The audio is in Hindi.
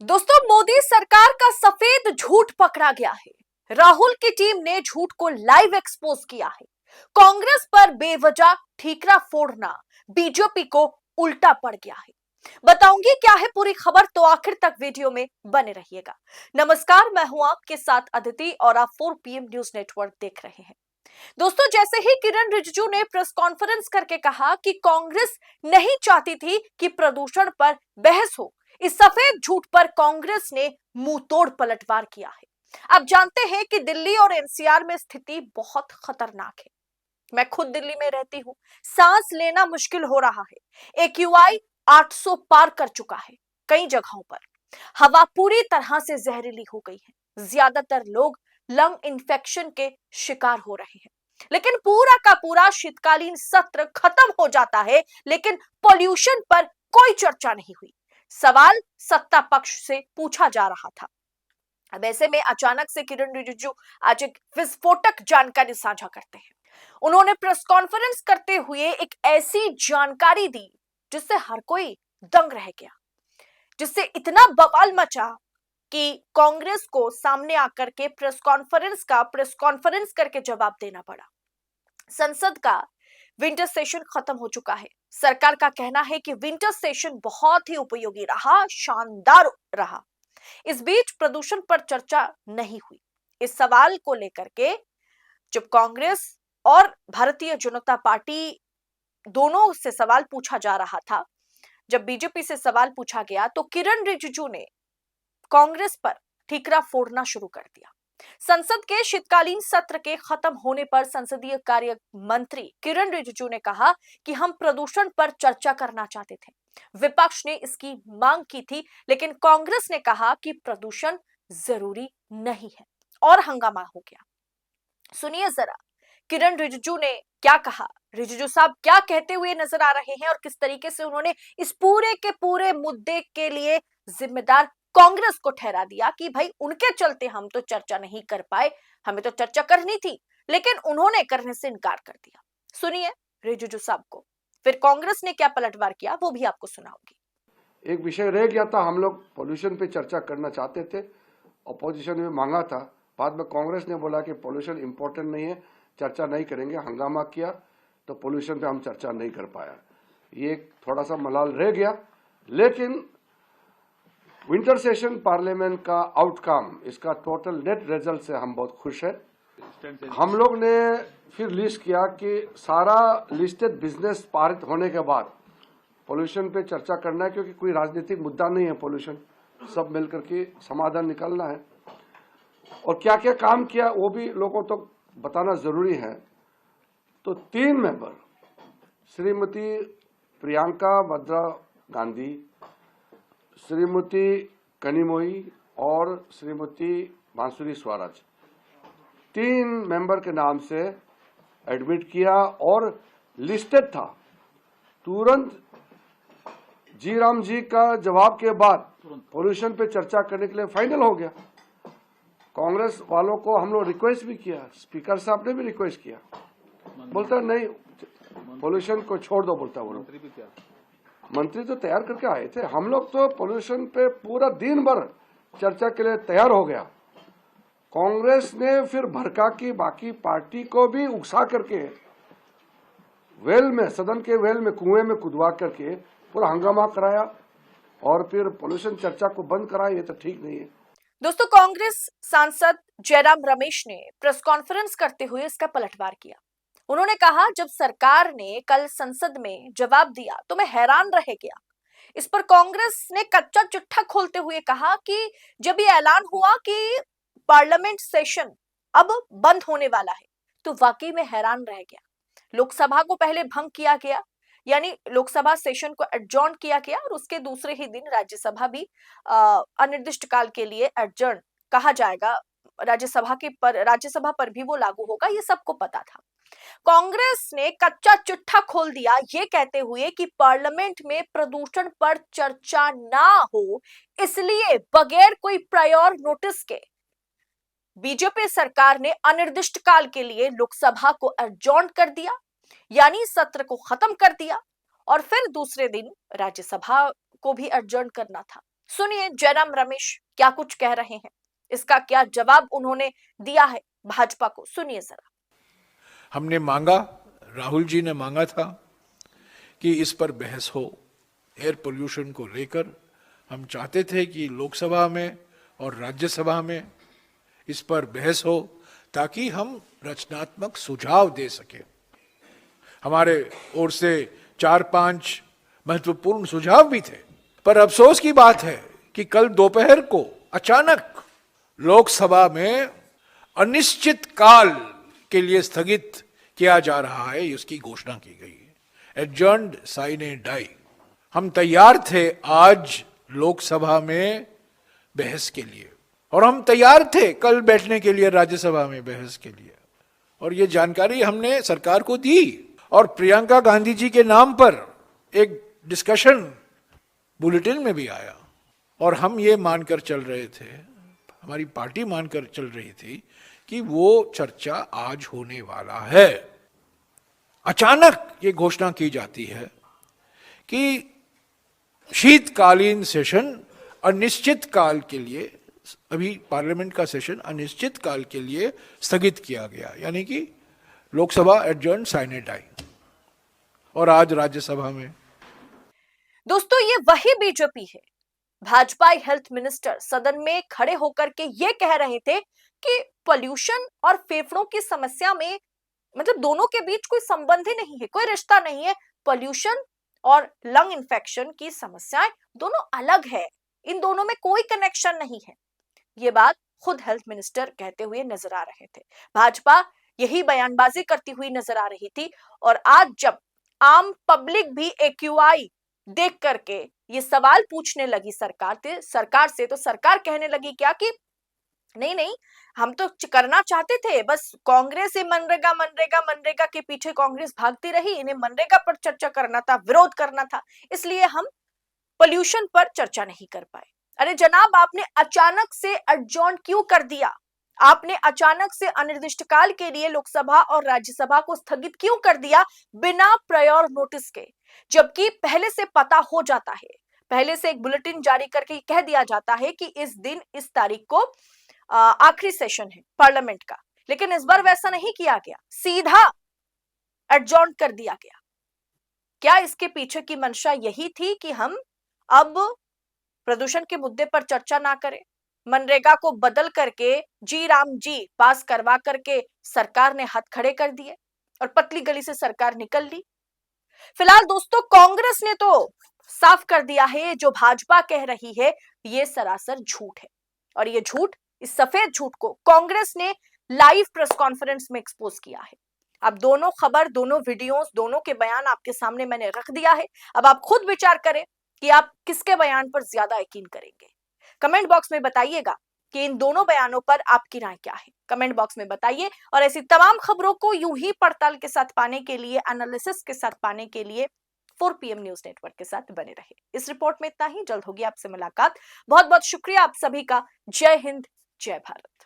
दोस्तों, मोदी सरकार का सफेद झूठ पकड़ा गया है। राहुल की टीम ने झूठ को लाइव एक्सपोज किया है। कांग्रेस पर बेवजह ठीकरा फोड़ना बीजेपी को उल्टा पड़ गया है। बताऊंगी क्या है पूरी खबर, तो आखिर तक वीडियो में बने रहिएगा। नमस्कार, मैं हूं आपके साथ अदिति और आप 4 PM न्यूज नेटवर्क देख रहे हैं। दोस्तों, जैसे ही किरण रिजिजू ने प्रेस कॉन्फ्रेंस करके कहा कि कांग्रेस नहीं चाहती थी कि प्रदूषण पर बहस हो, इस सफेद झूठ पर कांग्रेस ने मुंह तोड़ पलटवार किया है। आप जानते हैं कि दिल्ली और एनसीआर में स्थिति बहुत खतरनाक है। मैं खुद दिल्ली में रहती हूं, सांस लेना मुश्किल हो रहा है। एक्यूआई 800 पार कर चुका है। कई जगहों पर हवा पूरी तरह से जहरीली हो गई है। ज्यादातर लोग लंग इन्फेक्शन के शिकार हो रहे हैं। लेकिन पूरा का पूरा शीतकालीन सत्र खत्म हो जाता है, लेकिन पॉल्यूशन पर कोई चर्चा नहीं हुई। सवाल सत्ता पक्ष से पूछा जा रहा था। अब ऐसे में अचानक से किरण रिजिजू आज एक विस्फोटक जानकारी साझा करते हैं। उन्होंने प्रेस कॉन्फ्रेंस करते हुए एक ऐसी जानकारी दी जिससे हर कोई दंग रह गया, जिससे इतना बवाल मचा कि कांग्रेस को सामने आकर के प्रेस कॉन्फ्रेंस करके जवाब देना पड़ा। संसद का विंटर सेशन खत्म हो चुका है। सरकार का कहना है कि विंटर सेशन बहुत ही उपयोगी रहा, शानदार रहा। इस बीच प्रदूषण पर चर्चा नहीं हुई। इस सवाल को लेकर के जब कांग्रेस और भारतीय जनता पार्टी दोनों से सवाल पूछा जा रहा था, जब बीजेपी से सवाल पूछा गया तो किरण रिजिजू ने कांग्रेस पर ठीकरा फोड़ना शुरू कर दिया। संसद के शीतकालीन सत्र के खत्म होने पर संसदीय कार्य मंत्री किरण रिजिजू ने कहा कि हम प्रदूषण पर चर्चा करना चाहते थे। विपक्ष ने इसकी मांग की थी, लेकिन कांग्रेस ने कहा कि प्रदूषण जरूरी नहीं है और हंगामा हो गया। सुनिए जरा किरण रिजिजू ने क्या कहा, रिजिजू साहब क्या कहते हुए नजर आ रहे हैं और किस तरीके से उन्होंने इस पूरे के पूरे मुद्दे के लिए जिम्मेदार कांग्रेस को ठहरा दिया कि भाई उनके चलते हम तो चर्चा नहीं कर पाए, हमें तो चर्चा करनी थी, लेकिन उन्होंने करने से इनकार कर दिया। सुनिए रिजिजू साहब को, फिर कांग्रेस ने क्या पलटवार किया वो भी आपको सुनाऊंगी। एक विषय रह गया था, हम लोग पोल्यूशन पे चर्चा करना चाहते थे, अपोजिशन में मांगा था। बाद में कांग्रेस ने बोला कि पोल्यूशन इम्पोर्टेंट नहीं है, चर्चा नहीं करेंगे, हंगामा किया तो पोल्यूशन पे हम चर्चा नहीं कर पाया। ये थोड़ा सा मलाल रह गया, लेकिन विंटर सेशन पार्लियामेंट का आउटकम, इसका टोटल नेट रिजल्ट से हम बहुत खुश हैं। हम लोग ने फिर लिस्ट किया कि सारा लिस्टेड बिजनेस पारित होने के बाद पोल्यूशन पे चर्चा करना है, क्योंकि कोई राजनीतिक मुद्दा नहीं है, पोल्यूशन सब मिलकर के समाधान निकालना है। और क्या क्या काम किया वो भी लोगों तो बताना जरूरी है। तो 3 मेंबर, श्रीमती प्रियंका वाड्रा गांधी, श्रीमती कनिमोई और श्रीमती बांसुरी स्वराज, 3 मेंबर के नाम से एडमिट किया और लिस्टेड था। तुरंत जी राम जी का जवाब के बाद पोल्यूशन पे चर्चा करने के लिए फाइनल हो गया। कांग्रेस वालों को हम लोग रिक्वेस्ट भी किया, स्पीकर साहब ने भी रिक्वेस्ट किया, बोलता नहीं पोल्यूशन को छोड़ दो, बोलता वो लोग। मंत्री तो तैयार करके आए थे, हम लोग तो पोल्यूशन पे पूरा दिन भर चर्चा के लिए तैयार हो गया। कांग्रेस ने फिर भड़का की बाकी पार्टी को भी उकसा करके वेल में, सदन के वेल में, कुएं में कुदवा करके पूरा हंगामा कराया और फिर पोल्यूशन चर्चा को बंद कराया। ये तो ठीक नहीं है। दोस्तों, कांग्रेस सांसद जयराम रमेश ने प्रेस कॉन्फ्रेंस करते हुए इसका पलटवार किया। उन्होंने कहा, जब सरकार ने कल संसद में जवाब दिया तो मैं हैरान रह गया। इस पर कांग्रेस ने कच्चा चिट्ठा खोलते हुए कहा कि जब ये ऐलान हुआ कि पार्लियामेंट सेशन अब बंद होने वाला है तो वाकई में हैरान रह गया। लोकसभा को पहले भंग किया गया, यानी लोकसभा सेशन को एडजॉर्न किया गया और उसके दूसरे ही दिन राज्यसभा भी अनिर्दिष्ट काल के लिए एडजॉर्न कहा जाएगा। राज्यसभा पर भी वो लागू होगा, ये सबको पता था। कांग्रेस ने कच्चा चिट्ठा खोल दिया ये कहते हुए कि पार्लियामेंट में प्रदूषण पर चर्चा ना हो, इसलिए बगैर कोई प्रायर नोटिस के बीजेपी सरकार ने अनिर्दिष्ट काल के लिए लोकसभा को एडजॉर्न कर दिया, यानी सत्र को खत्म कर दिया और फिर दूसरे दिन राज्यसभा को भी एडजॉर्न करना था। सुनिए जयराम रमेश क्या कुछ कह रहे हैं, इसका क्या जवाब उन्होंने दिया है भाजपा को, सुनिए जरा। हमने मांगा, राहुल जी ने मांगा था कि इस पर बहस हो, एयर पोल्यूशन को लेकर। हम चाहते थे कि लोकसभा में और राज्यसभा में इस पर बहस हो ताकि हम रचनात्मक सुझाव दे सकें। हमारे ओर से 4-5 महत्वपूर्ण सुझाव भी थे, पर अफसोस की बात है कि कल दोपहर को अचानक लोकसभा में अनिश्चित काल के लिए स्थगित किया जा रहा है, इसकी घोषणा की गई है। Adjourned sine die. हम तैयार थे आज लोकसभा में बहस के लिए, और हम तैयार थे कल बैठने के लिए राज्यसभा में बहस के लिए, और ये जानकारी हमने सरकार को दी। और प्रियंका गांधी जी के नाम पर एक डिस्कशन बुलेटिन में भी आया, और हम ये मानकर चल रहे थे, हमारी पार्टी मानकर चल रही थी कि वो चर्चा आज होने वाला है। अचानक ये घोषणा की जाती है कि शीतकालीन सेशन अनिश्चित काल के लिए, अभी पार्लियामेंट का सेशन अनिश्चित काल के लिए स्थगित किया गया, यानी कि लोकसभा एडजर्न साइने डाई। और आज राज्यसभा में दोस्तों ये वही बीजेपी है। भाजपा हेल्थ मिनिस्टर सदन में खड़े होकर के ये कह रहे थे कि पोल्यूशन और फेफड़ों की समस्या में मतलब दोनों के बीच कोई संबंध ही नहीं है, कोई रिश्ता नहीं है। पोल्यूशन और लंग इन्फेक्शन की समस्याएं दोनों अलग है, इन दोनों में कोई कनेक्शन नहीं है। ये बात खुद हेल्थ मिनिस्टर कहते हुए नजर आ रहे थे। भाजपा यही बयानबाजी करती हुई नजर आ रही थी, और आज जब आम पब्लिक भी AQI देख करके ये सवाल पूछने लगी सरकार से, तो सरकार कहने लगी क्या कि नहीं नहीं, हम तो करना चाहते थे, बस कांग्रेस ही मनरेगा मनरेगा मनरेगा के पीछे कांग्रेस भागती रही, इन्हें मनरेगा पर चर्चा करना था, विरोध करना था, इसलिए हम पोल्यूशन पर चर्चा नहीं कर पाए। अरे जनाब, आपने अचानक से एडजॉर्न क्यों कर दिया? आपने अचानक से अनिर्दिष्टकाल के लिए लोकसभा और राज्यसभा को स्थगित क्यों कर दिया बिना प्रायर नोटिस के, जबकि पहले से पता हो जाता है, पहले से एक बुलेटिन जारी करके कह दिया जाता है कि इस दिन इस तारीख को आखिरी सेशन है पार्लियामेंट का। लेकिन इस बार वैसा नहीं किया गया, सीधा एडजॉर्न कर दिया गया। क्या इसके पीछे की मंशा यही थी कि हम अब प्रदूषण के मुद्दे पर चर्चा ना करें? मनरेगा को बदल करके जी राम जी पास करवा करके सरकार ने हाथ खड़े कर दिए और पतली गली से सरकार निकल ली। फिलहाल दोस्तों कांग्रेस ने तो साफ कर दिया है, जो भाजपा कह रही है ये सरासर झूठ है, और ये झूठ, इस सफेद झूठ को कांग्रेस ने लाइव प्रेस कॉन्फ्रेंस में एक्सपोज किया है। अब दोनों खबर, दोनों वीडियोस, दोनों के बयान आपके सामने मैंने रख दिया है। अब आप खुद विचार करें कि आप किसके बयान पर ज्यादा यकीन करेंगे। कमेंट बॉक्स में बताइएगा कि इन दोनों बयानों पर आपकी राय क्या है, कमेंट बॉक्स में बताइए। और ऐसी तमाम खबरों को यूं ही पड़ताल के साथ पाने के लिए, एनालिसिस के साथ पाने के लिए 4 PM न्यूज नेटवर्क के साथ बने रहे। इस रिपोर्ट में इतना ही, जल्द होगी आपसे मुलाकात। बहुत बहुत शुक्रिया आप सभी का। जय हिंद, जय भारत।